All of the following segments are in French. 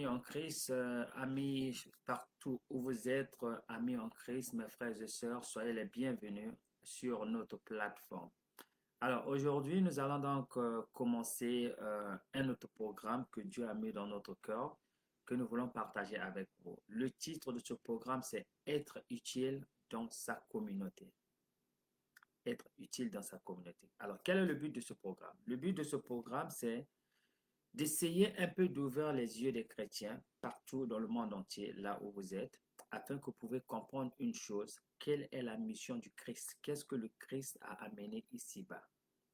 en Christ, amis partout où vous êtes, amis en Christ, mes frères et sœurs, soyez les bienvenus sur notre plateforme. Alors aujourd'hui, nous allons donc commencer un autre programme que Dieu a mis dans notre cœur, que nous voulons partager avec vous. Le titre de ce programme, c'est Être utile dans sa communauté. Être utile dans sa communauté. Alors, quel est le but de ce programme? Le but de ce programme, c'est d'essayer un peu d'ouvrir les yeux des chrétiens partout dans le monde entier, là où vous êtes, afin que vous pouvez comprendre une chose, quelle est la mission du Christ? Qu'est-ce que le Christ a amené ici-bas?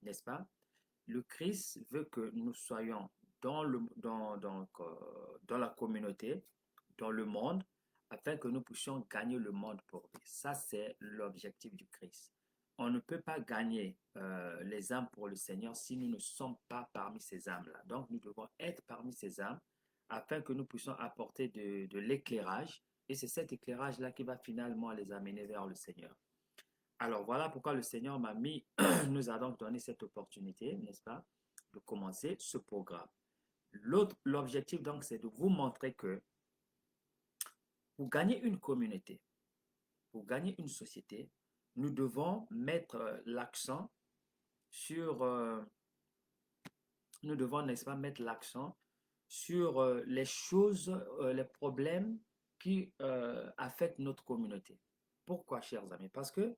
N'est-ce pas? Le Christ veut que nous soyons dans la communauté, dans le monde, afin que nous puissions gagner le monde pour lui. Ça, c'est l'objectif du Christ. On ne peut pas gagner les âmes pour le Seigneur si nous ne sommes pas parmi ces âmes-là. Donc, nous devons être parmi ces âmes afin que nous puissions apporter de l'éclairage. Et c'est cet éclairage-là qui va finalement les amener vers le Seigneur. Alors, voilà pourquoi le Seigneur nous a donc donné cette opportunité, n'est-ce pas, de commencer ce programme. L'objectif, donc, c'est de vous montrer que pour gagner une communauté, pour gagner une société, nous devons mettre l'accent sur, nous devons, n'est-ce pas, mettre l'accent sur les choses, les problèmes qui affectent notre communauté. Pourquoi, chers amis? Parce que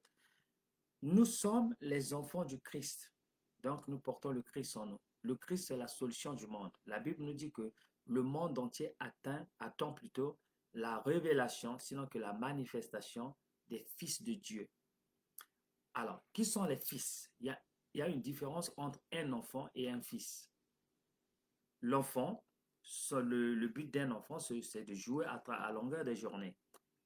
nous sommes les enfants du Christ. Donc, nous portons le Christ en nous. Le Christ, c'est la solution du monde. La Bible nous dit que le monde entier attend plutôt la révélation, sinon que la manifestation des fils de Dieu. Alors, qui sont les fils? Il y a une différence entre un enfant et un fils. L'enfant, le but d'un enfant, c'est de jouer à longueur des journées.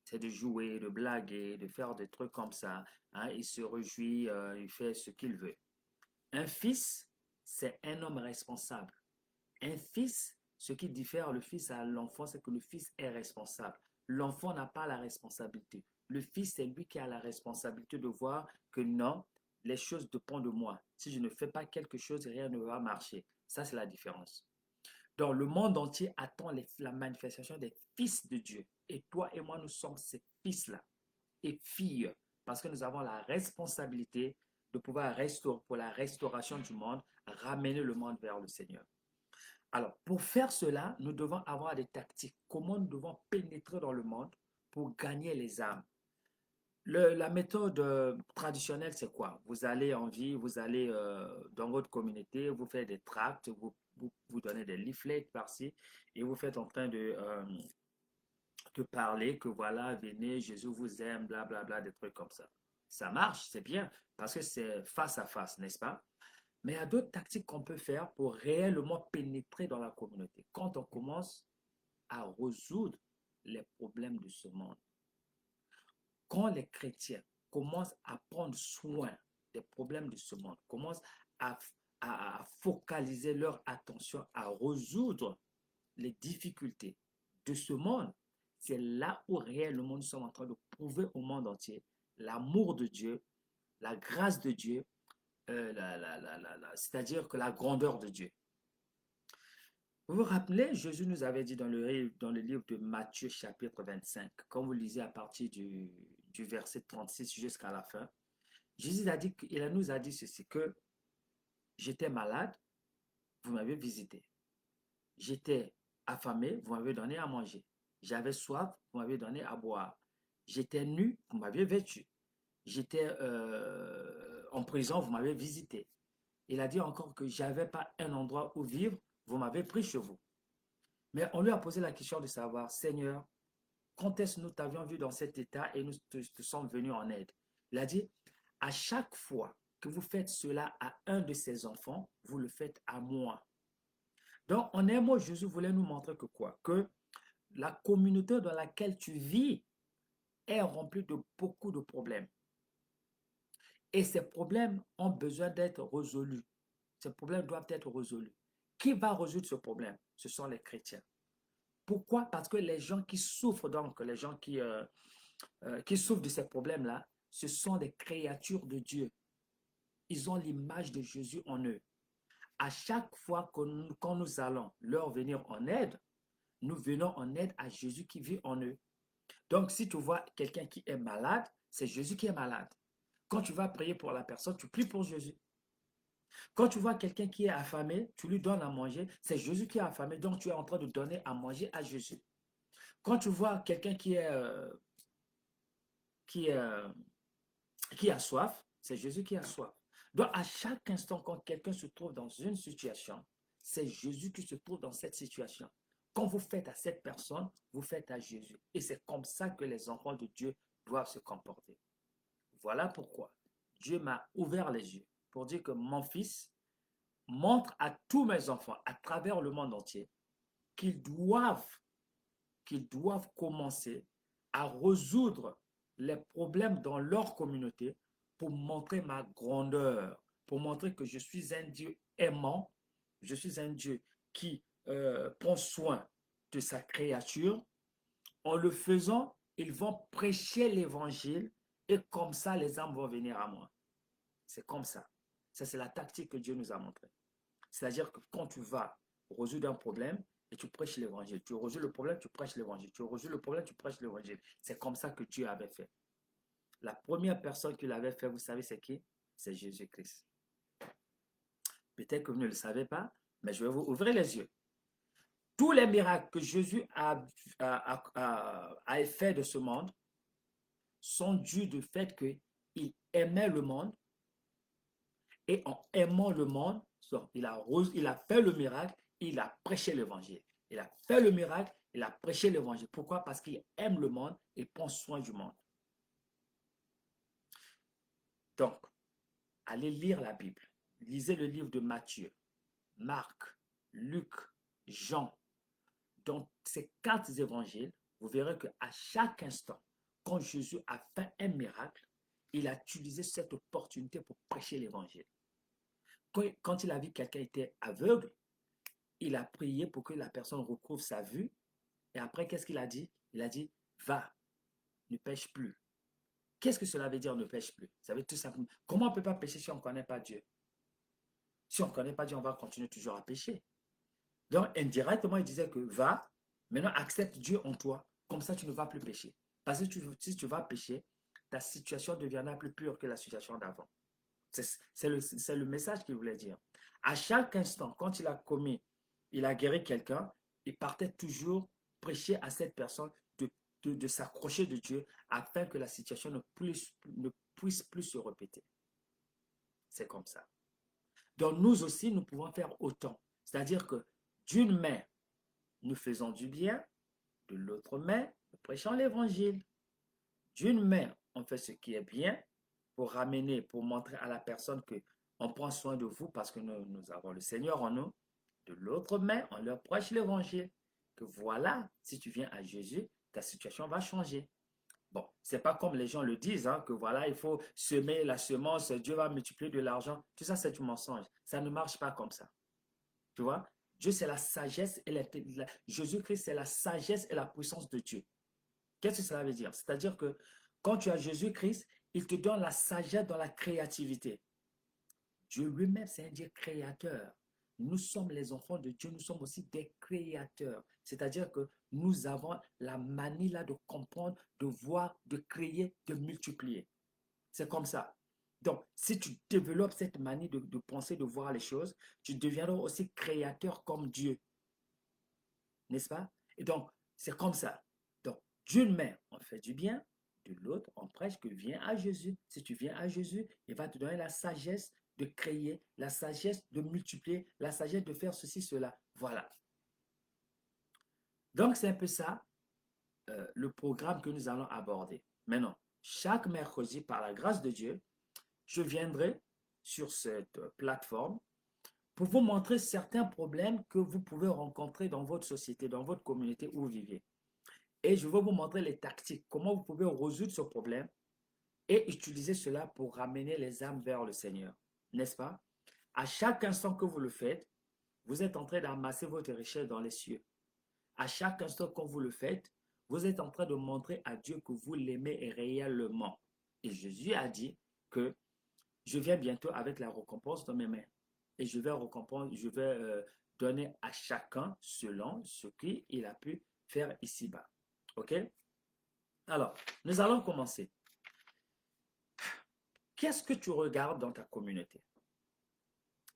C'est de jouer, de blaguer, de faire des trucs comme ça, hein. Il se réjouit, il fait ce qu'il veut. Un fils, c'est un homme responsable. Un fils, ce qui diffère le fils à l'enfant, c'est que le fils est responsable. L'enfant n'a pas la responsabilité. Le fils, c'est lui qui a la responsabilité de voir que non, les choses dépendent de moi. Si je ne fais pas quelque chose, rien ne va marcher. Ça, c'est la différence. Donc, le monde entier attend la manifestation des fils de Dieu. Et toi et moi, nous sommes ces fils-là et filles, parce que nous avons la responsabilité de pouvoir restaurer, pour la restauration du monde, ramener le monde vers le Seigneur. Alors, pour faire cela, nous devons avoir des tactiques. Comment nous devons pénétrer dans le monde pour gagner les âmes? La méthode traditionnelle, c'est quoi? Vous allez en ville, vous allez dans votre communauté, vous faites des tracts, vous donnez des leaflets par-ci et vous faites en train de parler que voilà, venez, Jésus vous aime, blablabla, bla, bla, des trucs comme ça. Ça marche, c'est bien, parce que c'est face à face, n'est-ce pas? Mais il y a d'autres tactiques qu'on peut faire pour réellement pénétrer dans la communauté. Quand on commence à résoudre les problèmes de ce monde, quand les chrétiens commencent à prendre soin des problèmes de ce monde, commencent à, à focaliser leur attention à résoudre les difficultés de ce monde, c'est là où réellement nous sommes en train de prouver au monde entier l'amour de Dieu, la grâce de Dieu, c'est-à-dire que la grandeur de Dieu. Vous vous rappelez, Jésus nous avait dit dans le livre de Matthieu chapitre 25, quand vous lisez à partir du verset 36 jusqu'à la fin, Jésus a dit, il nous a dit ceci, que j'étais malade, vous m'avez visité. J'étais affamé, vous m'avez donné à manger. J'avais soif, vous m'avez donné à boire. J'étais nu, vous m'avez vêtu. J'étais en prison, vous m'avez visité. Il a dit encore que j'avais pas un endroit où vivre, vous m'avez pris chez vous. Mais on lui a posé la question de savoir, Seigneur, quand est-ce que nous t'avions vu dans cet état et nous te sommes venus en aide? Il a dit, à chaque fois que vous faites cela à un de ses enfants, vous le faites à moi. Donc, en un mot, Jésus voulait nous montrer que quoi? Que la communauté dans laquelle tu vis est remplie de beaucoup de problèmes. Et ces problèmes ont besoin d'être résolus. Ces problèmes doivent être résolus. Qui va résoudre ce problème? Ce sont les chrétiens. Pourquoi? Parce que les gens qui souffrent, donc les gens qui souffrent de ces problèmes-là, ce sont des créatures de Dieu. Ils ont l'image de Jésus en eux. À chaque fois que quand nous allons leur venir en aide, nous venons en aide à Jésus qui vit en eux. Donc, si tu vois quelqu'un qui est malade, c'est Jésus qui est malade. Quand tu vas prier pour la personne, tu pries pour Jésus. Quand tu vois quelqu'un qui est affamé, tu lui donnes à manger, c'est Jésus qui est affamé, donc tu es en train de donner à manger à Jésus. Quand tu vois quelqu'un qui, est, qui a soif, c'est Jésus qui a soif. Donc, à chaque instant, quand quelqu'un se trouve dans une situation, c'est Jésus qui se trouve dans cette situation. Quand vous faites à cette personne, vous faites à Jésus. Et c'est comme ça que les enfants de Dieu doivent se comporter. Voilà pourquoi Dieu m'a ouvert les yeux pour dire que mon fils montre à tous mes enfants à travers le monde entier qu'ils doivent, qu'ils doivent commencer à résoudre les problèmes dans leur communauté pour montrer ma grandeur, pour montrer que je suis un Dieu aimant, je suis un Dieu qui prend soin de sa créature. En le faisant, ils vont prêcher l'évangile et comme ça, les âmes vont venir à moi. C'est comme ça. Ça, c'est la tactique que Dieu nous a montrée. C'est-à-dire que quand tu vas résoudre un problème et tu prêches l'évangile, tu résous le problème, tu prêches l'évangile, tu résous le problème, tu prêches l'évangile. C'est comme ça que Dieu avait fait. La première personne qui l'avait fait, vous savez, c'est qui? C'est Jésus-Christ. Peut-être que vous ne le savez pas, mais je vais vous ouvrir les yeux. Tous les miracles que Jésus a fait de ce monde sont dus du fait qu'il aimait le monde et en aimant le monde, il a fait le miracle, il a prêché l'évangile. Il a fait le miracle, il a prêché l'évangile. Pourquoi? Parce qu'il aime le monde et prend soin du monde. Donc, allez lire la Bible. Lisez le livre de Matthieu, Marc, Luc, Jean. Dans ces 4 évangiles, vous verrez qu'à chaque instant, quand Jésus a fait un miracle, il a utilisé cette opportunité pour prêcher l'évangile. Quand il a vu quelqu'un était aveugle, il a prié pour que la personne retrouve sa vue. Et après, qu'est-ce qu'il a dit? Il a dit, va, ne pêche plus. Qu'est-ce que cela veut dire, ne pêche plus? Ça veut tout simplement, comment on ne peut pas pécher si on ne connaît pas Dieu? Si on ne connaît pas Dieu, on va continuer toujours à pécher. Donc, indirectement, il disait que va, maintenant accepte Dieu en toi. Comme ça, tu ne vas plus pécher. Parce que si tu vas pécher, ta situation deviendra plus pure que la situation d'avant. C'est le message qu'il voulait dire. À chaque instant, quand il a guéri quelqu'un, il partait toujours prêcher à cette personne de s'accrocher de Dieu afin que la situation ne puisse plus se répéter. C'est comme ça. Donc nous aussi, nous pouvons faire autant. C'est-à-dire que d'une main, nous faisons du bien, de l'autre main, nous prêchons l'évangile. D'une main, on fait ce qui est bien pour ramener, pour montrer à la personne que on prend soin de vous parce que nous avons le Seigneur en nous. De l'autre main, on leur prêche l'évangile. Que voilà, si tu viens à Jésus, ta situation va changer. Bon, c'est pas comme les gens le disent, hein, que voilà, il faut semer la semence, Dieu va multiplier de l'argent. Tout ça, c'est du mensonge. Ça ne marche pas comme ça. Tu vois? Dieu, c'est la sagesse et Jésus-Christ, c'est la sagesse et la puissance de Dieu. Qu'est-ce que cela veut dire? C'est-à-dire que quand tu as Jésus-Christ, il te donne la sagesse dans la créativité. Dieu lui-même, c'est un Dieu créateur. Nous sommes les enfants de Dieu, nous sommes aussi des créateurs. C'est-à-dire que nous avons la manie là de comprendre, de voir, de créer, de multiplier. C'est comme ça. Donc, si tu développes cette manie de penser, de voir les choses, tu deviendras aussi créateur comme Dieu. N'est-ce pas? Et donc, c'est comme ça. Donc, d'une main, on fait du bien, de l'autre, on prêche que viens à Jésus. Si tu viens à Jésus, il va te donner la sagesse de créer, la sagesse de multiplier, la sagesse de faire ceci, cela. Voilà. Donc, c'est un peu ça le programme que nous allons aborder. Maintenant, chaque mercredi, par la grâce de Dieu, je viendrai sur cette plateforme pour vous montrer certains problèmes que vous pouvez rencontrer dans votre société, dans votre communauté où vous vivez. Et je vais vous montrer les tactiques, comment vous pouvez résoudre ce problème et utiliser cela pour ramener les âmes vers le Seigneur. N'est-ce pas? À chaque instant que vous le faites, vous êtes en train d'amasser votre richesse dans les cieux. À chaque instant que vous le faites, vous êtes en train de montrer à Dieu que vous l'aimez réellement. Et Jésus a dit que je viens bientôt avec la récompense dans mes mains. Et je vais donner à chacun selon ce qu'il a pu faire ici-bas. OK? Alors, nous allons commencer. Qu'est-ce que tu regardes dans ta communauté?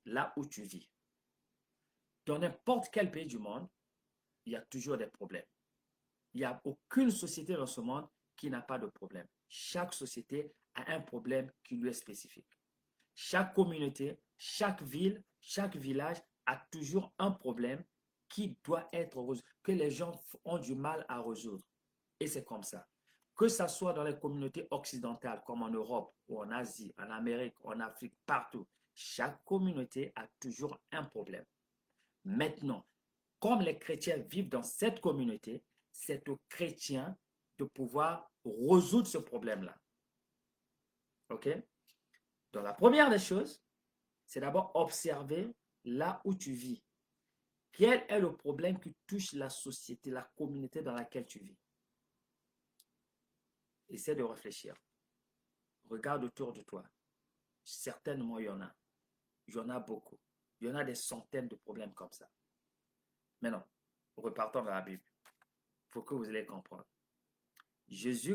Là où tu vis. Dans n'importe quel pays du monde, il y a toujours des problèmes. Il n'y a aucune société dans ce monde qui n'a pas de problème. Chaque société a un problème qui lui est spécifique. Chaque communauté, chaque ville, chaque village a toujours un problème qui doit être résolu, que les gens ont du mal à résoudre. Et c'est comme ça. Que ce soit dans les communautés occidentales, comme en Europe, ou en Asie, en Amérique, en Afrique, partout, chaque communauté a toujours un problème. Maintenant, comme les chrétiens vivent dans cette communauté, c'est aux chrétiens de pouvoir résoudre ce problème-là. OK? Donc, la première des choses, c'est d'abord observer là où tu vis. Quel est le problème qui touche la société, la communauté dans laquelle tu vis? Essaie de réfléchir. Regarde autour de toi. Certainement, il y en a. Il y en a beaucoup. Il y en a des centaines de problèmes comme ça. Maintenant, repartons dans la Bible. Il faut que vous allez comprendre.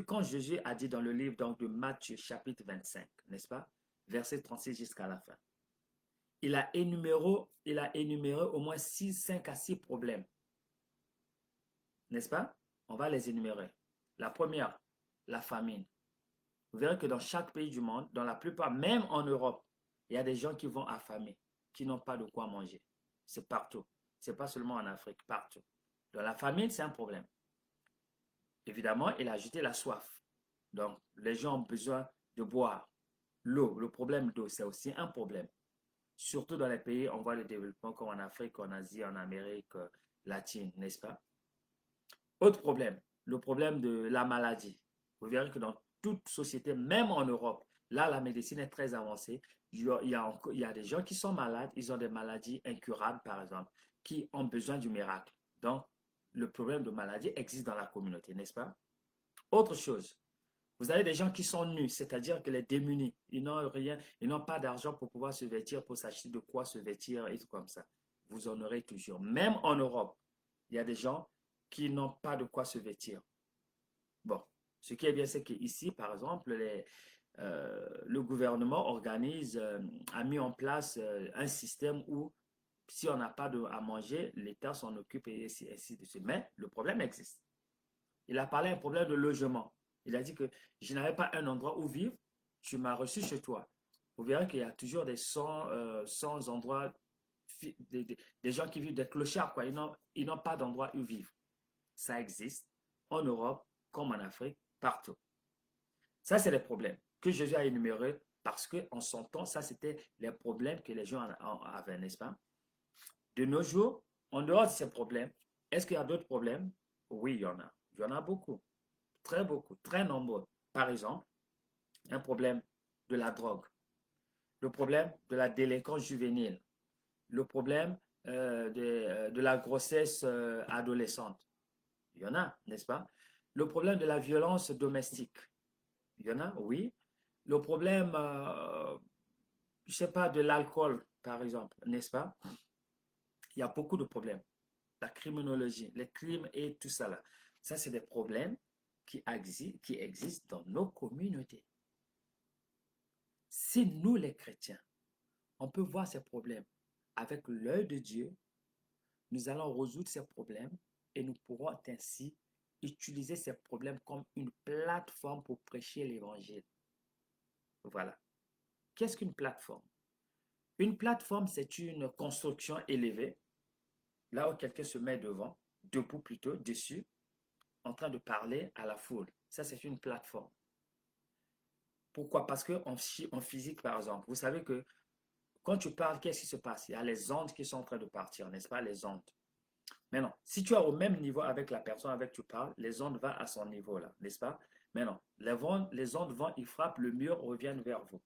Quand Jésus a dit dans le livre donc, de Matthieu chapitre 25, n'est-ce pas? Verset 36 jusqu'à la fin. Il a énuméré au moins 5 à 6 problèmes. N'est-ce pas? On va les énumérer. La première, la famine. Vous verrez que dans chaque pays du monde, dans la plupart, même en Europe, il y a des gens qui vont affamer, qui n'ont pas de quoi manger. C'est partout. Ce n'est pas seulement en Afrique, partout. Donc la famine, c'est un problème. Évidemment, il a ajouté la soif. Donc, les gens ont besoin de boire. L'eau, le problème d'eau, c'est aussi un problème. Surtout dans les pays, on voit le développement comme en Afrique, en Asie, en Amérique latine, n'est-ce pas? Autre problème, le problème de la maladie. Vous verrez que dans toute société, même en Europe, là, la médecine est très avancée. Il y a des gens qui sont malades, ils ont des maladies incurables, par exemple, qui ont besoin du miracle. Donc, le problème de maladie existe dans la communauté, n'est-ce pas? Autre chose, vous avez des gens qui sont nus, c'est-à-dire que les démunis, ils n'ont rien, ils n'ont pas d'argent pour pouvoir se vêtir, pour s'acheter de quoi se vêtir et tout comme ça. Vous en aurez toujours. Même en Europe, il y a des gens qui n'ont pas de quoi se vêtir. Bon, ce qui est bien, c'est qu'ici, par exemple, le gouvernement a mis en place un système où si on n'a pas à manger, l'État s'en occupe et ainsi de suite. Mais le problème existe. Il a parlé d'un problème de logement. Il a dit que je n'avais pas un endroit où vivre, tu m'as reçu chez toi. Vous verrez qu'il y a toujours des 100 endroits, des gens qui vivent des clochards, quoi. Ils n'ont pas d'endroit où vivre. Ça existe en Europe, comme en Afrique, partout. Ça, c'est les problèmes que Jésus a énumérés parce qu'en son temps, ça, c'était les problèmes que les gens avaient, n'est-ce pas? De nos jours, en dehors de ces problèmes, est-ce qu'il y a d'autres problèmes? Oui, il y en a. Il y en a beaucoup. Très beaucoup, très nombreux. Par exemple, un problème de la drogue, le problème de la délinquance juvénile, le problème de la grossesse adolescente. Il y en a, n'est-ce pas? Le problème de la violence domestique. Il y en a, oui. Le problème, je ne sais pas, de l'alcool, par exemple, n'est-ce pas? Il y a beaucoup de problèmes. La criminologie, les crimes et tout ça là. Ça, c'est des problèmes qui existent dans nos communautés. Si nous, les chrétiens, on peut voir ces problèmes avec l'œil de Dieu, nous allons résoudre ces problèmes et nous pourrons ainsi utiliser ces problèmes comme une plateforme pour prêcher l'évangile. Voilà. Qu'est-ce qu'une plateforme? Une plateforme, c'est une construction élevée, là où quelqu'un se met devant, debout plutôt, dessus, en train de parler à la foule. Ça, c'est une plateforme. Pourquoi? Parce qu'en physique, par exemple, vous savez que quand tu parles, qu'est-ce qui se passe? Il y a les ondes qui sont en train de partir, n'est-ce pas? Les ondes. Maintenant, si tu es au même niveau avec la personne avec qui tu parles, les ondes vont à son niveau là, n'est-ce pas? Maintenant, les ondes vont, ils frappent le mur, reviennent vers vous.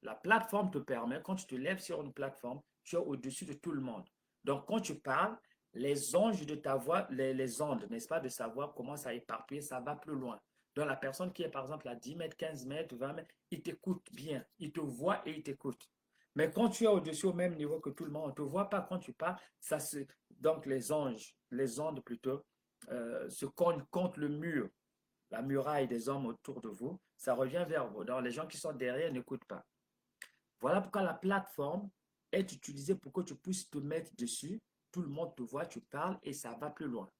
La plateforme te permet, quand tu te lèves sur une plateforme, tu es au-dessus de tout le monde. Donc, quand tu parles, les ondes de ta voix, les ondes, n'est-ce pas, de savoir comment ça éparpille, ça va plus loin. Donc, la personne qui est par exemple à 10 mètres, 15 mètres, 20 mètres, il t'écoute bien. Il te voit et il t'écoute. Mais quand tu es au-dessus, au même niveau que tout le monde, on ne te voit pas quand tu parles. Donc les anges, les ondes plutôt, se cognent contre le mur, la muraille des hommes autour de vous. Ça revient vers vous. Donc les gens qui sont derrière n'écoutent pas. Voilà pourquoi la plateforme est utilisée pour que tu puisses te mettre dessus. Tout le monde te voit, tu parles et ça va plus loin.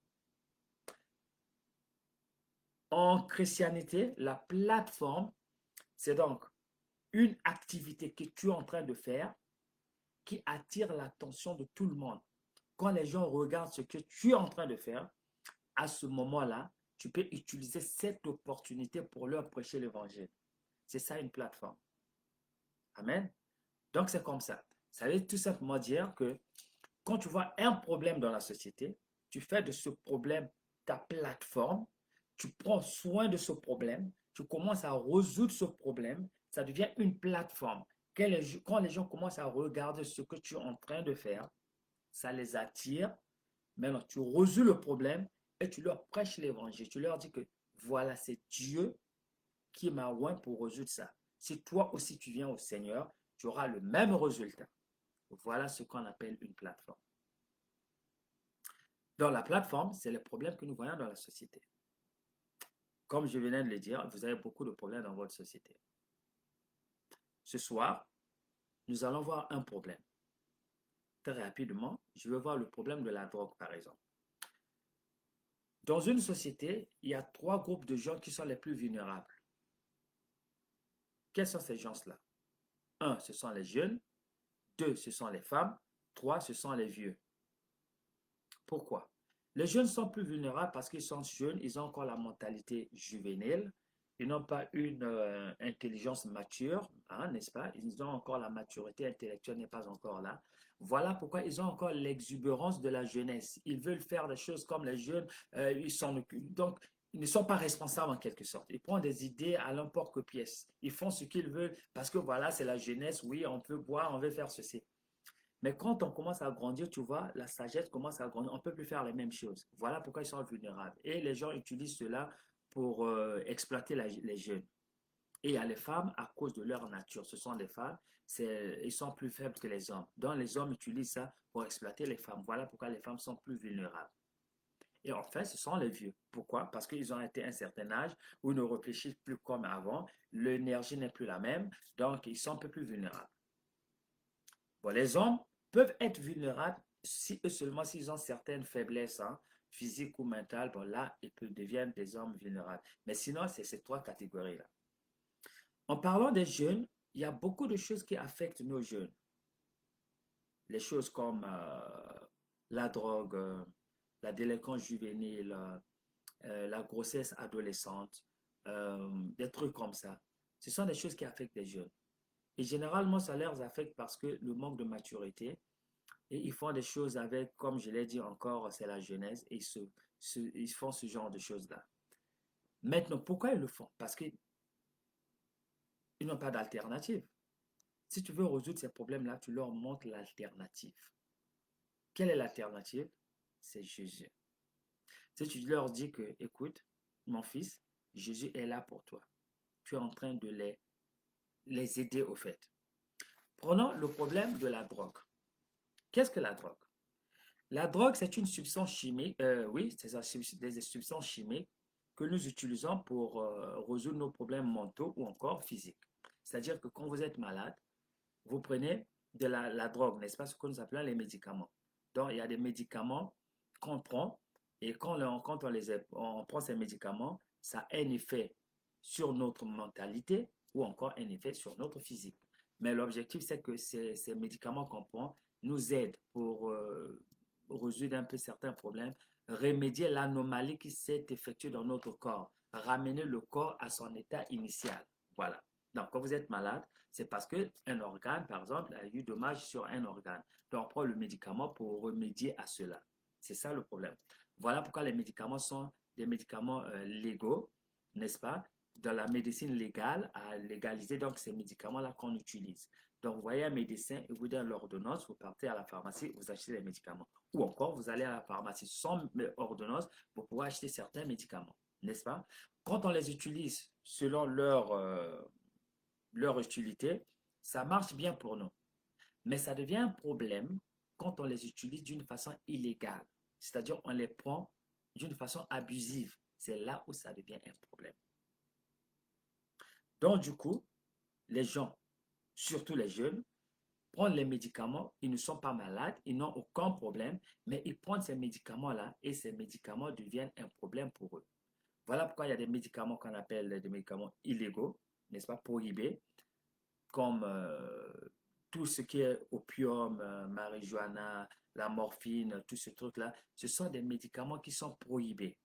En christianité, la plateforme, c'est donc une activité que tu es en train de faire qui attire l'attention de tout le monde. Quand les gens regardent ce que tu es en train de faire, à ce moment-là, tu peux utiliser cette opportunité pour leur prêcher l'évangile. C'est ça une plateforme. Amen. Donc c'est comme ça. Ça veut tout simplement dire que quand tu vois un problème dans la société, tu fais de ce problème ta plateforme, tu prends soin de ce problème, tu commences à résoudre ce problème, ça devient une plateforme. Quand les gens commencent à regarder ce que tu es en train de faire, ça les attire. Maintenant, tu résous le problème et tu leur prêches l'évangile. Tu leur dis que voilà, c'est Dieu qui m'a oint pour résoudre ça. Si toi aussi tu viens au Seigneur, tu auras le même résultat. Voilà ce qu'on appelle une plateforme. Donc la plateforme, c'est le problème que nous voyons dans la société. Comme je venais de le dire, vous avez beaucoup de problèmes dans votre société. Ce soir, nous allons voir un problème. Très rapidement, je vais voir le problème de la drogue, par exemple. Dans une société, il y a trois groupes de gens qui sont les plus vulnérables. Quels sont ces gens-là? Un, ce sont les jeunes. Deux, ce sont les femmes. Trois, ce sont les vieux. Pourquoi? Les jeunes sont plus vulnérables parce qu'ils sont jeunes, ils ont encore la mentalité juvénile, ils n'ont pas une intelligence mature, hein, n'est-ce pas? Ils ont encore la maturité intellectuelle n'est pas encore là. Voilà pourquoi ils ont encore l'exubérance de la jeunesse. Ils veulent faire des choses comme les jeunes, ils s'en occupent. Donc, ils ne sont pas responsables en quelque sorte. Ils prennent des idées à l'emporte-pièce. Ils font ce qu'ils veulent parce que voilà, c'est la jeunesse. Oui, on peut boire, on veut faire ceci. Mais quand on commence à grandir, tu vois, la sagesse commence à grandir. On ne peut plus faire les mêmes choses. Voilà pourquoi ils sont vulnérables. Et les gens utilisent cela pour exploiter les jeunes. Et il y a les femmes à cause de leur nature. Ce sont des femmes, ils sont plus faibles que les hommes. Donc les hommes utilisent ça pour exploiter les femmes. Voilà pourquoi les femmes sont plus vulnérables. Et enfin, ce sont les vieux. Pourquoi? Parce qu'ils ont été à un certain âge où ils ne réfléchissent plus comme avant. L'énergie n'est plus la même. Donc, ils sont un peu plus vulnérables. Bon, les hommes peuvent être vulnérables si eux seulement s'ils ont certaines faiblesses hein, physiques ou mentales. Bon, là, ils peuvent devenir des hommes vulnérables. Mais sinon, c'est ces trois catégories-là. En parlant des jeunes, il y a beaucoup de choses qui affectent nos jeunes. Les choses comme la drogue, la délinquance juvénile, la grossesse adolescente, des trucs comme ça. Ce sont des choses qui affectent les jeunes. Et généralement, ça les affecte parce que le manque de maturité. Et ils font des choses avec, comme je l'ai dit encore, c'est la jeunesse, et ils font ce genre de choses-là. Maintenant, pourquoi ils le font? Parce qu'ils n'ont pas d'alternative. Si tu veux résoudre ces problèmes-là, tu leur montres l'alternative. Quelle est l'alternative? C'est Jésus. Si tu leur dis que, écoute, mon fils, Jésus est là pour toi. Tu es en train de les aider au fait. Prenons le problème de la drogue. Qu'est-ce que la drogue? La drogue, c'est une substance chimique, oui, c'est des substances chimiques que nous utilisons pour résoudre nos problèmes mentaux ou encore physiques. C'est-à-dire que quand vous êtes malade, vous prenez de la drogue, n'est-ce pas, ce que nous appelons les médicaments. Donc, il y a des médicaments qu'on prend et quand on prend ces médicaments, ça a un effet sur notre mentalité ou encore un effet sur notre physique. Mais l'objectif, c'est que ces médicaments qu'on prend nous aident pour résoudre un peu certains problèmes, remédier l'anomalie qui s'est effectuée dans notre corps, ramener le corps à son état initial. Voilà. Donc, quand vous êtes malade, c'est parce qu'un organe, par exemple, a eu dommage sur un organe. Donc, on prend le médicament pour remédier à cela. C'est ça le problème. Voilà pourquoi les médicaments sont des médicaments légaux, n'est-ce pas? Dans la médecine légale, à légaliser donc ces médicaments-là qu'on utilise. Donc, vous voyez un médecin et vous donne l'ordonnance, vous partez à la pharmacie, vous achetez les médicaments. Ou encore, vous allez à la pharmacie sans ordonnance pour pouvoir acheter certains médicaments, n'est-ce pas? Quand on les utilise selon leur utilité, ça marche bien pour nous. Mais ça devient un problème quand on les utilise d'une façon illégale. C'est-à-dire on les prend d'une façon abusive. C'est là où ça devient un problème. Donc du coup, les gens, surtout les jeunes, prennent les médicaments, ils ne sont pas malades, ils n'ont aucun problème, mais ils prennent ces médicaments-là et ces médicaments deviennent un problème pour eux. Voilà pourquoi il y a des médicaments qu'on appelle des médicaments illégaux, n'est-ce pas, prohibés, comme tout ce qui est opium, marijuana, la morphine, tous ces trucs-là. Ce sont des médicaments qui sont prohibés.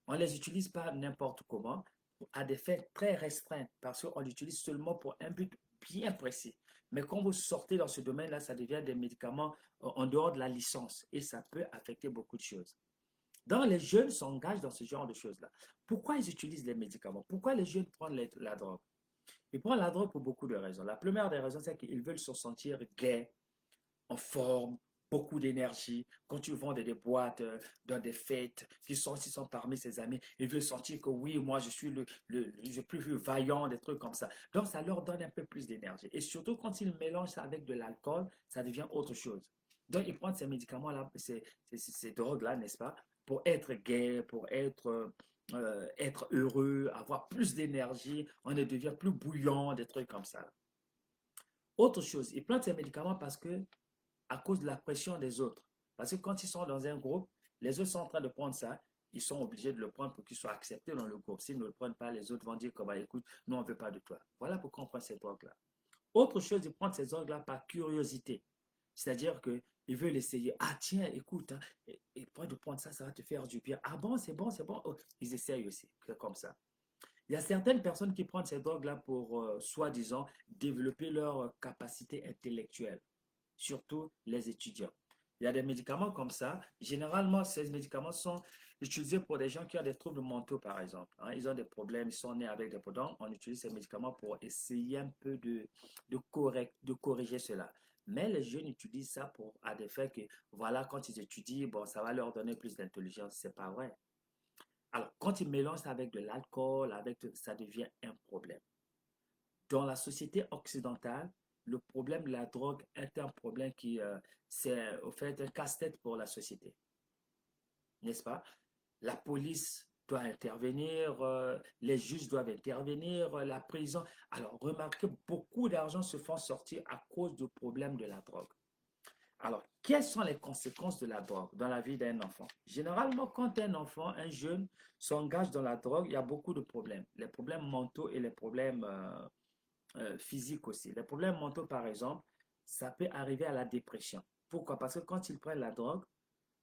On ne les utilise pas n'importe comment, à des fins très restreintes, parce qu'on l'utilise seulement pour un but bien précis. Mais quand vous sortez dans ce domaine-là, ça devient des médicaments en dehors de la licence et ça peut affecter beaucoup de choses. Donc, les jeunes s'engagent dans ce genre de choses-là. Pourquoi ils utilisent les médicaments? Pourquoi les jeunes prennent la drogue? Ils prennent la drogue pour beaucoup de raisons. La première des raisons, c'est qu'ils veulent se sentir gays, en forme, beaucoup d'énergie. Quand tu vends des boîtes, dans des fêtes, qui sont parmi ses amis, ils veulent sentir que oui, moi je suis le plus vaillant, des trucs comme ça. Donc ça leur donne un peu plus d'énergie. Et surtout quand ils mélangent ça avec de l'alcool, ça devient autre chose. Donc ils prennent ces médicaments-là, ces drogues-là, n'est-ce pas, pour être gay, pour être heureux, avoir plus d'énergie, on devient plus bouillant, des trucs comme ça. Autre chose, ils prennent ces médicaments parce que à cause de la pression des autres. Parce que quand ils sont dans un groupe, les autres sont en train de prendre ça, ils sont obligés de le prendre pour qu'ils soient acceptés dans le groupe. S'ils ne le prennent pas, les autres vont dire que, bah, écoute, nous, on ne veut pas de toi. Voilà pourquoi on prend ces drogues-là. Autre chose, ils prennent ces drogues-là par curiosité. C'est-à-dire qu'ils veulent essayer. Ah, tiens, écoute, hein, et de prendre ça, ça va te faire du bien. Ah bon, c'est bon, c'est bon. Oh, ils essayent aussi, comme ça. Il y a certaines personnes qui prennent ces drogues-là pour, soi-disant, développer leur capacité intellectuelle, surtout les étudiants. Il y a des médicaments comme ça. Généralement, ces médicaments sont utilisés pour des gens qui ont des troubles mentaux, par exemple. Hein. Ils ont des problèmes, ils sont nés avec des problèmes. On utilise ces médicaments pour essayer un peu de corriger cela. Mais les jeunes utilisent ça à des fins que, voilà, quand ils étudient, bon, ça va leur donner plus d'intelligence. C'est pas vrai. Alors, quand ils mélangent ça avec de l'alcool, ça devient un problème. Dans la société occidentale, le problème de la drogue est un problème c'est au fait un casse-tête pour la société, n'est-ce pas? La police doit intervenir, les juges doivent intervenir, la prison. Alors, remarquez, beaucoup d'argent se font sortir à cause du problème de la drogue. Alors, quelles sont les conséquences de la drogue dans la vie d'un enfant? Généralement, quand un enfant, un jeune, s'engage dans la drogue, il y a beaucoup de problèmes. Les problèmes mentaux et les problèmes physiques aussi. Les problèmes mentaux, par exemple, ça peut arriver à la dépression. Pourquoi? Parce que quand ils prennent la drogue,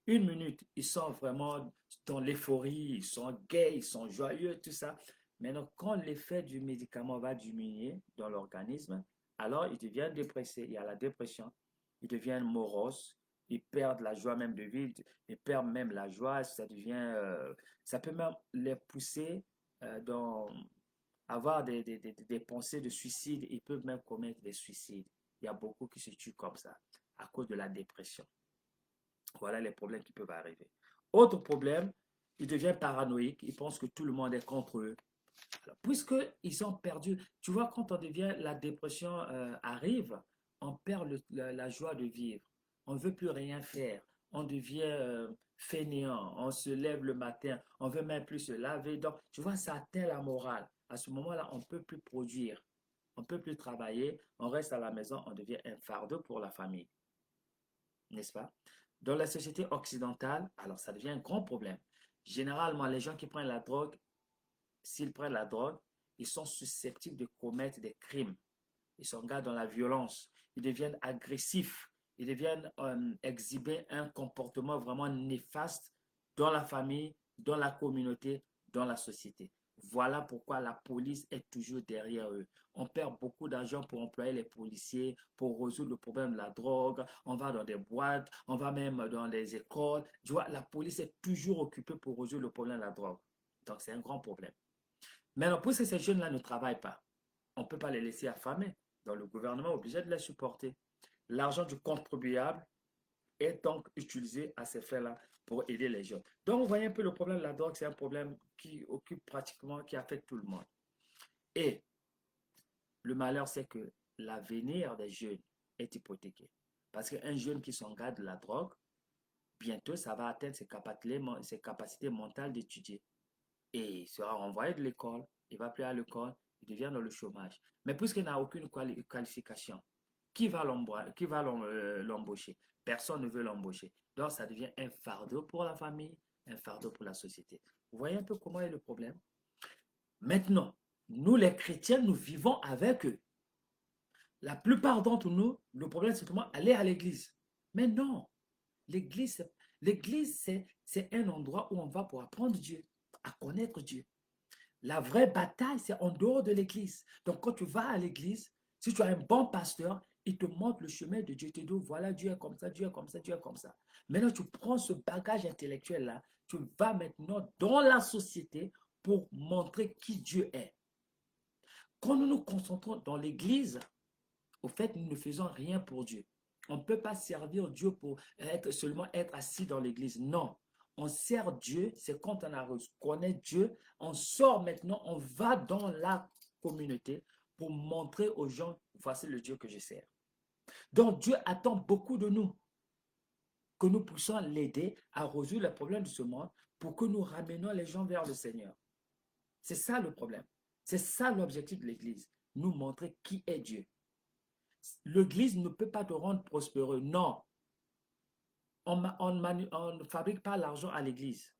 une minute, ils sont vraiment dans l'euphorie, ils sont gays, ils sont joyeux, tout ça. Maintenant, quand l'effet du médicament va diminuer dans l'organisme, alors ils deviennent dépressés. Il y a la dépression. Ils deviennent moroses. Ils perdent la joie même de vivre. Ils perdent même la joie. Ça peut même les pousser dans avoir des pensées de suicide. Ils peuvent même commettre des suicides. Il y a beaucoup qui se tuent comme ça à cause de la dépression. Voilà les problèmes qui peuvent arriver. Autre problème, ils deviennent paranoïques, ils pensent que tout le monde est contre eux. Alors, puisqu'ils ont perdu, tu vois, quand on devient, la dépression arrive, on perd la joie de vivre. On ne veut plus rien faire. On devient fainéant. On se lève le matin. On ne veut même plus se laver. Donc, tu vois, ça atteint la morale. À ce moment-là, on ne peut plus produire. On ne peut plus travailler. On reste à la maison. On devient un fardeau pour la famille. N'est-ce pas? Dans la société occidentale, alors ça devient un grand problème. Généralement, les gens qui prennent la drogue, s'ils prennent la drogue, ils sont susceptibles de commettre des crimes. Ils s'engagent dans la violence. Ils deviennent agressifs. Ils deviennent exhiber un comportement vraiment néfaste dans la famille, dans la communauté, dans la société. Voilà pourquoi la police est toujours derrière eux. On perd beaucoup d'argent pour employer les policiers, pour résoudre le problème de la drogue. On va dans des boîtes, on va même dans les écoles. Tu vois, la police est toujours occupée pour résoudre le problème de la drogue. Donc, c'est un grand problème. Maintenant, puisque ces jeunes-là ne travaillent pas, on ne peut pas les laisser affamer. Donc, le gouvernement est obligé de les supporter. L'argent du contribuable est donc utilisé à ces fins-là pour aider les jeunes. Donc, vous voyez un peu le problème de la drogue, c'est un problème qui occupe pratiquement, qui affecte tout le monde. Et le malheur, c'est que l'avenir des jeunes est hypothéqué. Parce qu'un jeune qui s'engage de la drogue, bientôt, ça va atteindre ses capacités mentales d'étudier. Et il sera renvoyé de l'école, il va plus à l'école, il devient dans le chômage. Mais puisqu'il n'a aucune qualification, qui va l'embaucher? Personne ne veut l'embaucher. Donc, ça devient un fardeau pour la famille, un fardeau pour la société. Vous voyez un peu comment est le problème? Maintenant, nous les chrétiens, nous vivons avec eux. La plupart d'entre nous, le problème, c'est comment aller à l'église. Mais non, l'église, c'est un endroit où on va pour apprendre Dieu, à connaître Dieu. La vraie bataille, c'est en dehors de l'église. Donc, quand tu vas à l'église, si tu as un bon pasteur, il te montre le chemin de Dieu. Il te dit, voilà, Dieu est comme ça, Dieu est comme ça, Dieu est comme ça. Maintenant, tu prends ce bagage intellectuel-là, tu vas maintenant dans la société pour montrer qui Dieu est. Quand nous nous concentrons dans l'église, au fait, nous ne faisons rien pour Dieu. On ne peut pas servir Dieu pour seulement être assis dans l'église. Non. On sert Dieu, c'est quand on a reconnaît Dieu, on sort maintenant, on va dans la communauté pour montrer aux gens, voici le Dieu que je sers. Donc Dieu attend beaucoup de nous, que nous puissions l'aider à résoudre les problèmes de ce monde pour que nous ramenions les gens vers le Seigneur. C'est ça le problème. C'est ça l'objectif de l'église, nous montrer qui est Dieu. L'église ne peut pas te rendre prospéreux. Non. On ne fabrique pas l'argent à l'église.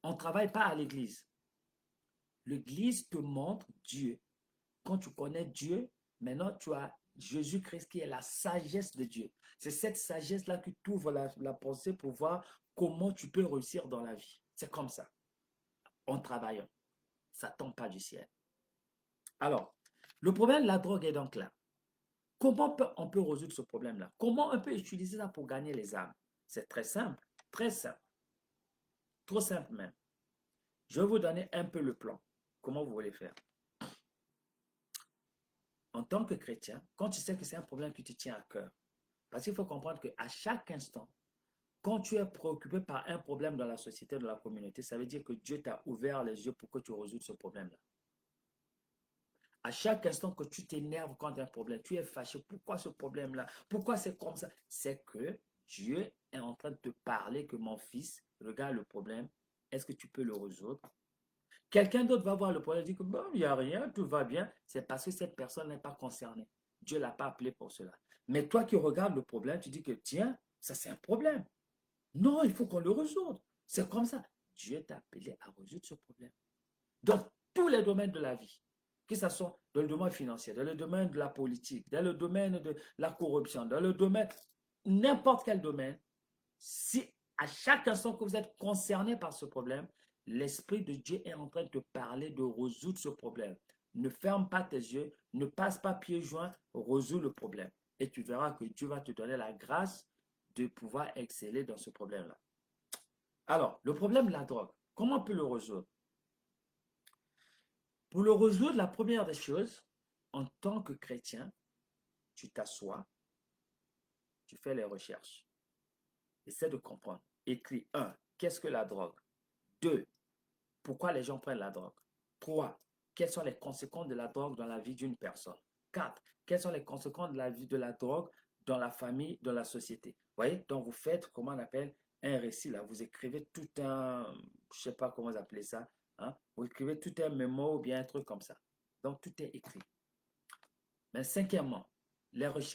On ne travaille pas à l'église. L'église te montre Dieu. Quand tu connais Dieu, maintenant tu as Jésus-Christ qui est la sagesse de Dieu. C'est cette sagesse-là qui t'ouvre la pensée pour voir comment tu peux réussir dans la vie. C'est comme ça. En travaillant. Ça ne tombe pas du ciel. Alors, le problème de la drogue est donc là. Comment on peut résoudre ce problème-là? Comment on peut utiliser ça pour gagner les âmes? C'est très simple, trop simple même. Je vais vous donner un peu le plan. Comment vous voulez faire? En tant que chrétien, quand tu sais que c'est un problème qui te tient à cœur, parce qu'il faut comprendre qu'à chaque instant, quand tu es préoccupé par un problème dans la société, dans la communauté, ça veut dire que Dieu t'a ouvert les yeux pour que tu résoudes ce problème-là. À chaque instant que tu t'énerves quand il y a un problème, tu es fâché. Pourquoi ce problème-là? Pourquoi c'est comme ça? C'est que Dieu est en train de te parler que mon fils, regarde le problème, est-ce que tu peux le résoudre? Quelqu'un d'autre va voir le problème et dit que bon, il n'y a rien, tout va bien. C'est parce que cette personne n'est pas concernée. Dieu ne l'a pas appelé pour cela. Mais toi qui regardes le problème, tu dis que tiens, ça c'est un problème. Non, il faut qu'on le résolve. C'est comme ça. Dieu t'a appelé à résoudre ce problème. Dans tous les domaines de la vie, que ce soit dans le domaine financier, dans le domaine de la politique, dans le domaine de la corruption, dans le domaine, n'importe quel domaine, si à chaque instant que vous êtes concerné par ce problème, l'Esprit de Dieu est en train de te parler de résoudre ce problème. Ne ferme pas tes yeux, ne passe pas pieds joints, résous le problème. Et tu verras que Dieu va te donner la grâce de pouvoir exceller dans ce problème-là. Alors, le problème de la drogue, comment on peut le résoudre? Pour le résoudre, la première des choses, en tant que chrétien, tu t'assois, tu fais les recherches. Essaie de comprendre. Écris 1. Qu'est-ce que la drogue? 2. Pourquoi les gens prennent la drogue? 3. Quelles sont les conséquences de la drogue dans la vie d'une personne? 4. Quelles sont les conséquences de la vie de la drogue dans la famille, dans la société? Vous voyez? Donc, vous faites, comment on appelle, un récit là. Vous écrivez tout un, je ne sais pas comment vous appelez ça, hein? Vous écrivez tout un mémo ou bien un truc comme ça. Donc, tout est écrit. Mais cinquièmement,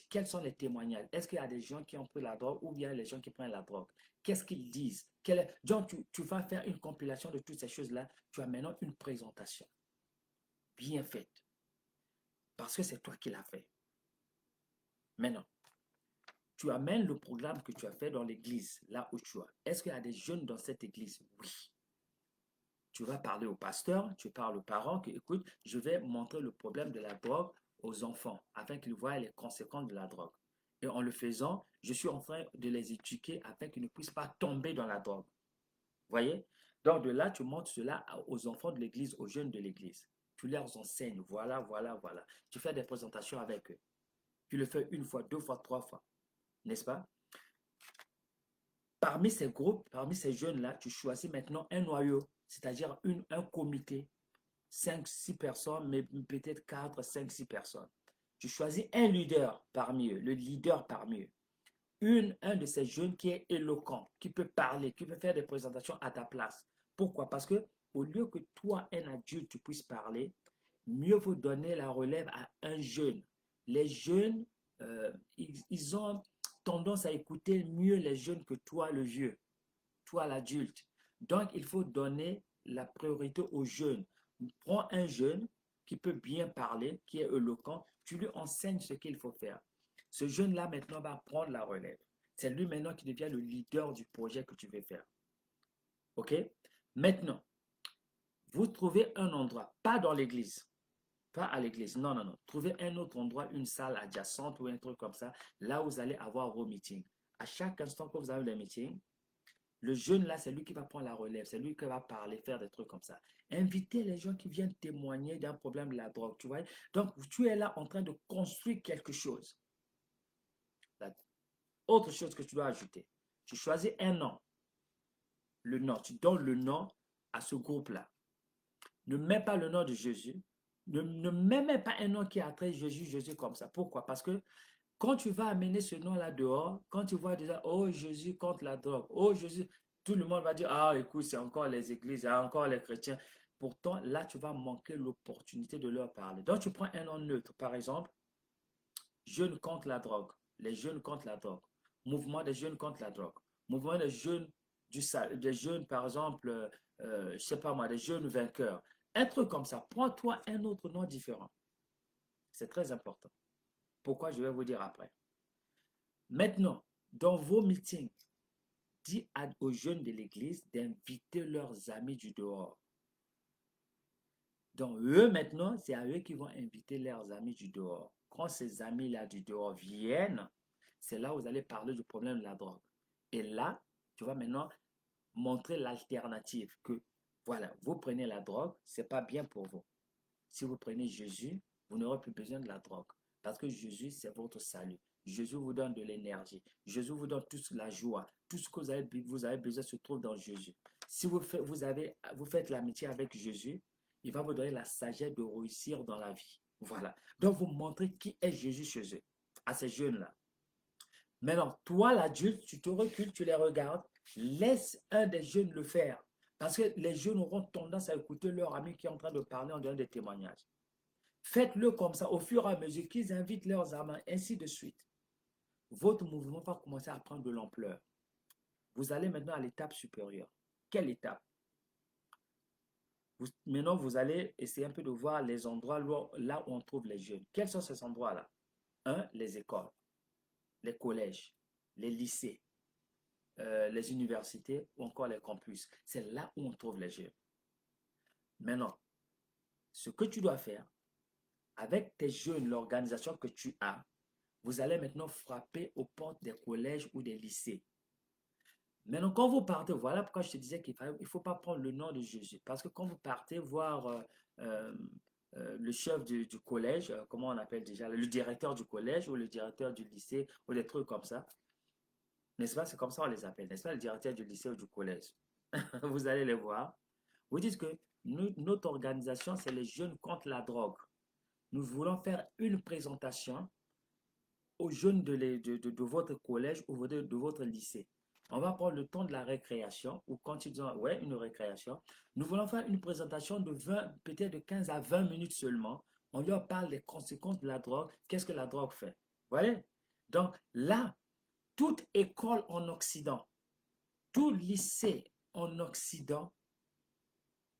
quels sont les témoignages? Est-ce qu'il y a des gens qui ont pris la drogue ou bien les gens qui prennent la drogue? Qu'est-ce qu'ils disent? Donc, tu vas faire une compilation de toutes ces choses-là. Tu as maintenant une présentation bien faite. Parce que c'est toi qui l'as fait. Maintenant, tu amènes le programme que tu as fait dans l'église, là où tu es. Est-ce qu'il y a des jeunes dans cette église? Oui. Tu vas parler au pasteur, tu parles aux parents que, écoute, je vais montrer le problème de la drogue aux enfants afin qu'ils voient les conséquences de la drogue. Et en le faisant, je suis en train de les éduquer afin qu'ils ne puissent pas tomber dans la drogue. Voyez? Donc de là, tu montres cela aux enfants de l'église, aux jeunes de l'église. Tu leur enseignes, voilà, voilà, voilà. Tu fais des présentations avec eux. Tu le fais une fois, deux fois, trois fois. N'est-ce pas? Parmi ces groupes, parmi ces jeunes-là, tu choisis maintenant un noyau, c'est-à-dire un comité. 5, 6 personnes, mais peut-être 4, 5, 6 personnes. Tu choisis un leader parmi eux, le leader parmi eux. Un de ces jeunes qui est éloquent, qui peut parler, qui peut faire des présentations à ta place. Pourquoi? Parce que au lieu que toi, un adulte, tu puisses parler, mieux vaut donner la relève à un jeune. Les jeunes, ils ont tendance à écouter mieux les jeunes que toi, le vieux, toi, l'adulte. Donc, il faut donner la priorité aux jeunes. Prends un jeune qui peut bien parler, qui est éloquent, tu lui enseignes ce qu'il faut faire. Ce jeune-là, maintenant, va prendre la relève. C'est lui maintenant qui devient le leader du projet que tu veux faire. OK? Maintenant, vous trouvez un endroit, pas dans l'église, pas à l'église, non, non, non. Trouvez un autre endroit, une salle adjacente ou un truc comme ça, là où vous allez avoir vos meetings. À chaque instant que vous avez les meetings, le jeune là, c'est lui qui va prendre la relève, c'est lui qui va parler, faire des trucs comme ça. Inviter les gens qui viennent témoigner d'un problème de la drogue, tu vois. Donc, tu es là en train de construire quelque chose. La autre chose que tu dois ajouter, tu choisis un nom. Le nom, tu donnes le nom à ce groupe-là. Ne mets pas le nom de Jésus. Ne mets même pas un nom qui a trait Jésus, Jésus comme ça. Pourquoi? Parce que quand tu vas amener ce nom-là dehors, quand tu vois déjà, oh Jésus contre la drogue, oh Jésus, tout le monde va dire, ah écoute, c'est encore les églises, c'est encore les chrétiens. Pourtant, là, tu vas manquer l'opportunité de leur parler. Donc, tu prends un nom neutre, par exemple, jeunes contre la drogue, les jeunes contre la drogue, mouvement des jeunes contre la drogue, mouvement des jeunes des jeunes, par exemple, je sais pas moi, des jeunes vainqueurs. Un truc comme ça, prends-toi un autre nom différent. C'est très important. Pourquoi je vais vous dire après. Maintenant, dans vos meetings, dis aux jeunes de l'église d'inviter leurs amis du dehors. Donc, eux, maintenant, c'est à eux qui vont inviter leurs amis du dehors. Quand ces amis-là du dehors viennent, c'est là où vous allez parler du problème de la drogue. Et là, tu vas maintenant montrer l'alternative que, voilà, vous prenez la drogue, c'est pas bien pour vous. Si vous prenez Jésus, vous n'aurez plus besoin de la drogue. Parce que Jésus, c'est votre salut. Jésus vous donne de l'énergie. Jésus vous donne toute la joie. Tout ce que vous avez besoin se trouve dans Jésus. Si vous faites l'amitié avec Jésus, il va vous donner la sagesse de réussir dans la vie. Voilà. Donc, vous montrez qui est Jésus chez eux, à ces jeunes-là. Maintenant, toi, l'adulte, tu te recules, tu les regardes, laisse un des jeunes le faire. Parce que les jeunes auront tendance à écouter leur ami qui est en train de parler en donnant des témoignages. Faites-le comme ça, au fur et à mesure qu'ils invitent leurs amants, ainsi de suite. Votre mouvement va commencer à prendre de l'ampleur. Vous allez maintenant à l'étape supérieure. Quelle étape? Maintenant, vous allez essayer un peu de voir les endroits là où on trouve les jeunes. Quels sont ces endroits-là? Un, les écoles, les collèges, les lycées, les universités ou encore les campus. C'est là où on trouve les jeunes. Maintenant, ce que tu dois faire, avec tes jeunes, l'organisation que tu as, vous allez maintenant frapper aux portes des collèges ou des lycées. Maintenant, quand vous partez, voilà pourquoi je te disais qu'il ne faut pas prendre le nom de Jésus. Parce que quand vous partez voir euh, le chef du collège, comment on appelle déjà, le directeur du collège ou le directeur du lycée ou des trucs comme ça, n'est-ce pas? C'est comme ça on les appelle, n'est-ce pas? Le directeur du lycée ou du collège. Vous allez les voir. Vous dites que notre organisation, c'est les jeunes contre la drogue. Nous voulons faire une présentation aux jeunes de votre collège ou de votre lycée. On va prendre le temps de la récréation ou quand ils ont ouais, une récréation. Nous voulons faire une présentation de 20, peut-être de 15 à 20 minutes seulement. On leur parle des conséquences de la drogue. Qu'est-ce que la drogue fait? Voilà. Donc là, toute école en Occident, tout lycée en Occident,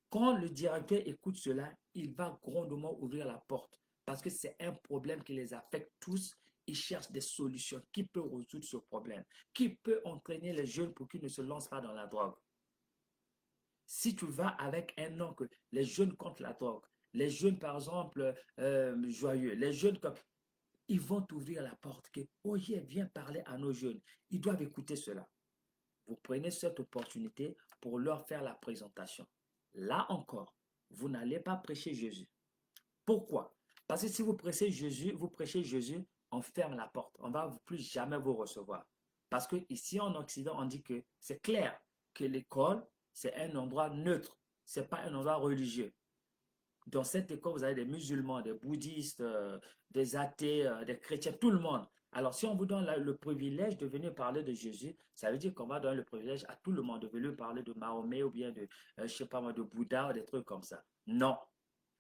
quand le directeur écoute cela, il va grandement ouvrir la porte parce que c'est un problème qui les affecte tous. Ils cherchent des solutions. Qui peut résoudre ce problème? Qui peut entraîner les jeunes pour qu'ils ne se lancent pas dans la drogue? Si tu vas avec un nom que les jeunes contre la drogue, les jeunes par exemple joyeux, les jeunes comme ils vont t'ouvrir la porte que oh yeah, viens parler à nos jeunes. Ils doivent écouter cela. Vous prenez cette opportunité pour leur faire la présentation. Là encore, vous n'allez pas prêcher Jésus. Pourquoi? Parce que si vous prêchez Jésus, on ferme la porte. On ne va plus jamais vous recevoir. Parce que ici en Occident, on dit que c'est clair que l'école, c'est un endroit neutre. Ce n'est pas un endroit religieux. Dans cette école, vous avez des musulmans, des bouddhistes, des athées, des chrétiens, tout le monde. Alors, si on vous donne le privilège de venir parler de Jésus, ça veut dire qu'on va donner le privilège à tout le monde de venir parler de Mahomet ou bien de, je sais pas moi, de Bouddha ou des trucs comme ça. Non.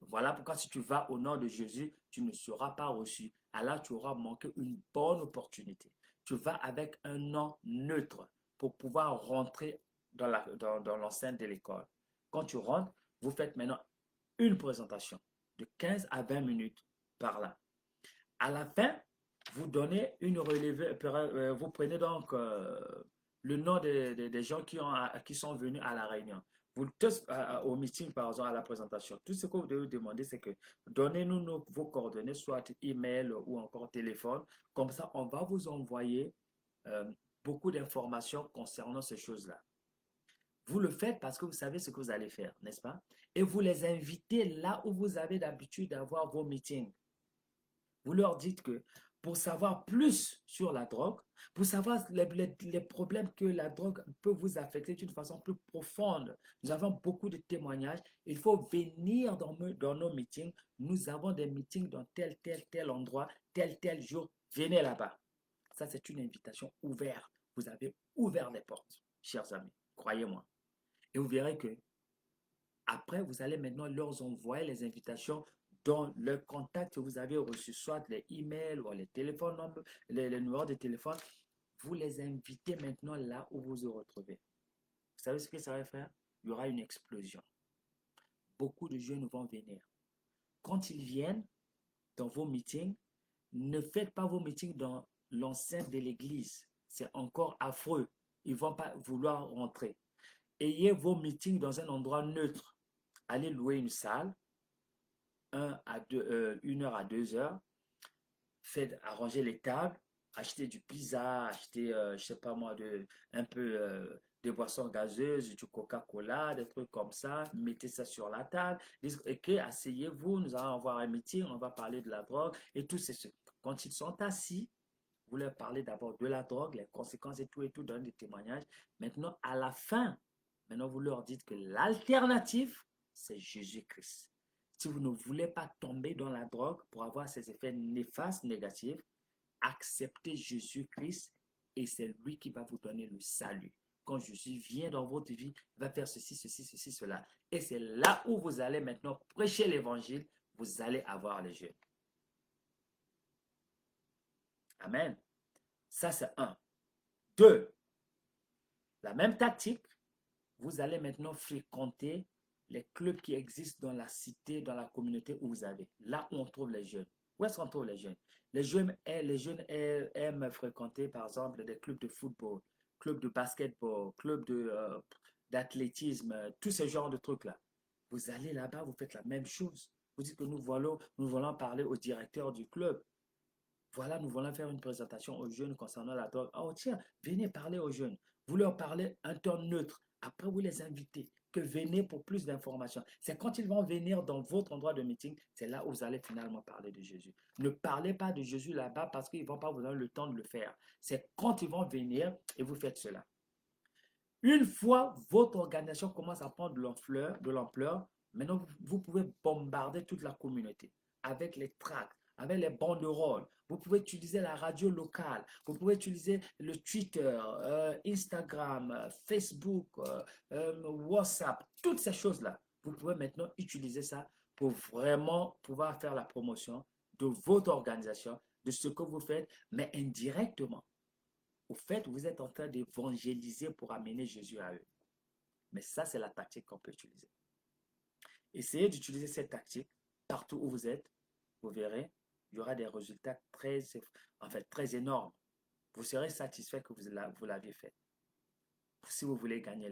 Voilà pourquoi si tu vas au nom de Jésus, tu ne seras pas reçu. Alors, tu auras manqué une bonne opportunité. Tu vas avec un nom neutre pour pouvoir rentrer dans l'enceinte de l'école. Quand tu rentres, vous faites maintenant une présentation de 15 à 20 minutes par là. À la fin, vous donnez une relevée, vous prenez donc le nom des gens qui sont venus à la réunion. Vous tous au meeting, par exemple, à la présentation. Tout ce que vous devez demander, c'est que donnez-nous vos coordonnées, soit email ou encore téléphone. Comme ça, on va vous envoyer euh, beaucoup d'informations concernant ces choses-là. Vous le faites parce que vous savez ce que vous allez faire, n'est-ce pas? Et vous les invitez là où vous avez l'habitude d'avoir vos meetings. Vous leur dites que pour savoir plus sur la drogue, pour savoir les problèmes que la drogue peut vous affecter d'une façon plus profonde, nous avons beaucoup de témoignages. Il faut venir dans nos meetings. Nous avons des meetings dans tel endroit, tel jour. Venez là-bas. Ça, c'est une invitation ouverte. Vous avez ouvert les portes, chers amis. Croyez-moi. Et vous verrez que après, vous allez maintenant leur envoyer les invitations dans le contact que vous avez reçu, soit les emails ou les téléphones, les numéros de téléphone. Vous les invitez maintenant là où vous vous retrouvez. Vous savez ce que ça va faire? Il y aura une explosion. Beaucoup de jeunes vont venir. Quand ils viennent dans vos meetings, ne faites pas vos meetings dans l'enceinte de l'église. C'est encore affreux. Ils ne vont pas vouloir rentrer. Ayez vos meetings dans un endroit neutre. Allez louer une salle, 1 heure à 2 heures, faites arranger les tables, acheter du pizza, acheter, je sais pas moi, un peu des boissons gazeuses, du Coca-Cola, des trucs comme ça, mettez ça sur la table, et que asseyez-vous, nous allons avoir un meeting, on va parler de la drogue, et tout c'est ce. Quand ils sont assis, vous leur parlez d'abord de la drogue, les conséquences et tout, donnez des témoignages. Maintenant, à la fin, maintenant vous leur dites que l'alternative, c'est Jésus-Christ. Si vous ne voulez pas tomber dans la drogue pour avoir ces effets néfastes, négatifs, acceptez Jésus-Christ et c'est lui qui va vous donner le salut. Quand Jésus vient dans votre vie, il va faire ceci, ceci, ceci, cela. Et c'est là où vous allez maintenant prêcher l'évangile, vous allez avoir les jeunes. Amen. Ça, c'est un. Deux, la même tactique, vous allez maintenant fréquenter les clubs qui existent dans la cité, dans la communauté où vous avez. Là où on trouve les jeunes. Où est-ce qu'on trouve les jeunes? Les jeunes aiment fréquenter, par exemple, des clubs de football, clubs de basketball, clubs d'athlétisme, tous ces genres de trucs-là. Vous allez là-bas, vous faites la même chose. Vous dites que nous voulons parler au directeur du club. Voilà, nous voulons faire une présentation aux jeunes concernant la drogue. Oh, tiens, venez parler aux jeunes. Vous leur parlez un ton neutre. Après, vous les invitez que venez pour plus d'informations. C'est quand ils vont venir dans votre endroit de meeting, c'est là où vous allez finalement parler de Jésus. Ne parlez pas de Jésus là-bas parce qu'ils ne vont pas vous donner le temps de le faire. C'est quand ils vont venir et vous faites cela. Une fois votre organisation commence à prendre de l'ampleur, maintenant vous pouvez bombarder toute la communauté avec les tracts, avec les banderoles. Vous pouvez utiliser la radio locale, vous pouvez utiliser le Twitter, Instagram, Facebook, WhatsApp, toutes ces choses-là. Vous pouvez maintenant utiliser ça pour vraiment pouvoir faire la promotion de votre organisation, de ce que vous faites, mais indirectement. Au fait, vous êtes en train d'évangéliser pour amener Jésus à eux. Mais ça, c'est la tactique qu'on peut utiliser. Essayez d'utiliser cette tactique partout où vous êtes. Vous verrez, il y aura des résultats très énormes. Vous serez satisfait que vous l'aviez fait. Si vous voulez gagner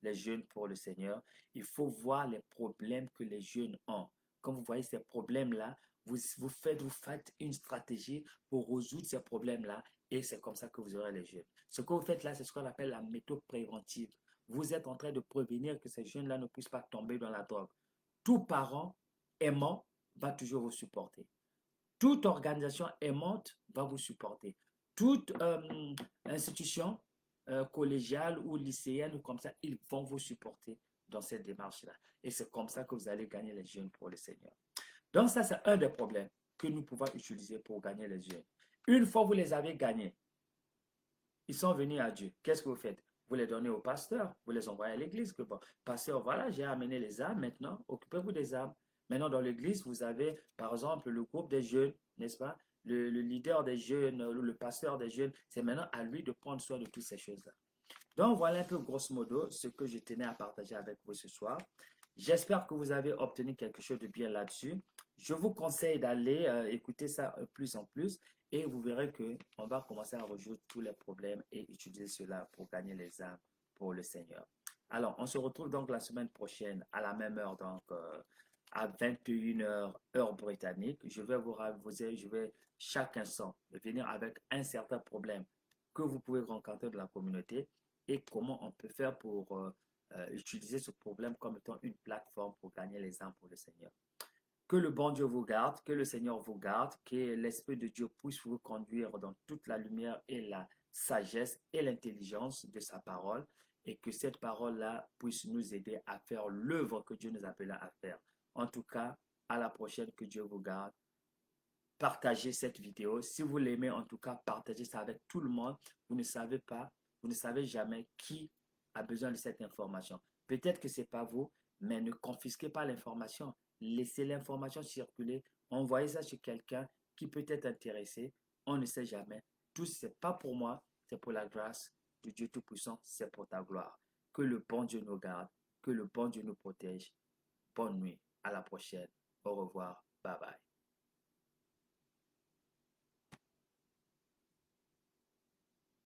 les jeunes pour le Seigneur, il faut voir les problèmes que les jeunes ont. Quand vous voyez ces problèmes-là, vous faites une stratégie pour résoudre ces problèmes-là et c'est comme ça que vous aurez les jeunes. Ce que vous faites là, c'est ce qu'on appelle la méthode préventive. Vous êtes en train de prévenir que ces jeunes-là ne puissent pas tomber dans la drogue. Tout parent aimant va toujours vous supporter. Toute organisation aimante va vous supporter. Toute institution collégiale ou lycéenne ou comme ça, ils vont vous supporter dans cette démarche-là. Et c'est comme ça que vous allez gagner les jeunes pour le Seigneur. Donc ça, c'est un des problèmes que nous pouvons utiliser pour gagner les jeunes. Une fois que vous les avez gagnés, ils sont venus à Dieu. Qu'est-ce que vous faites? Vous les donnez au pasteur, vous les envoyez à l'église. Que bon, pasteur, voilà, j'ai amené les âmes maintenant, occupez-vous des âmes. Maintenant, dans l'église, vous avez, par exemple, le groupe des jeunes, n'est-ce pas? Le leader des jeunes, le pasteur des jeunes, c'est maintenant à lui de prendre soin de toutes ces choses-là. Donc, voilà un peu grosso modo ce que je tenais à partager avec vous ce soir. J'espère que vous avez obtenu quelque chose de bien là-dessus. Je vous conseille d'aller écouter ça plus en plus et vous verrez qu'on va commencer à résoudre tous les problèmes et utiliser cela pour gagner les âmes pour le Seigneur. Alors, on se retrouve donc la semaine prochaine à la même heure, donc à 21 heures heure britannique. Je vais chaque instant venir avec un certain problème que vous pouvez rencontrer dans la communauté et comment on peut faire pour utiliser ce problème comme étant une plateforme pour gagner les âmes pour le Seigneur. Que le bon Dieu vous garde, que le Seigneur vous garde, que l'Esprit de Dieu puisse vous conduire dans toute la lumière et la sagesse et l'intelligence de sa parole et que cette parole-là puisse nous aider à faire l'œuvre que Dieu nous appelle à faire. En tout cas, à la prochaine, que Dieu vous garde. Partagez cette vidéo. Si vous l'aimez, en tout cas, partagez ça avec tout le monde. Vous ne savez pas, vous ne savez jamais qui a besoin de cette information. Peut-être que ce n'est pas vous, mais ne confisquez pas l'information. Laissez l'information circuler. Envoyez ça chez quelqu'un qui peut être intéressé. On ne sait jamais. Tout, ce n'est pas pour moi, c'est pour la grâce de Dieu Tout-Puissant, c'est pour ta gloire. Que le bon Dieu nous garde, que le bon Dieu nous protège. Bonne nuit. À la prochaine. Au revoir. Bye bye.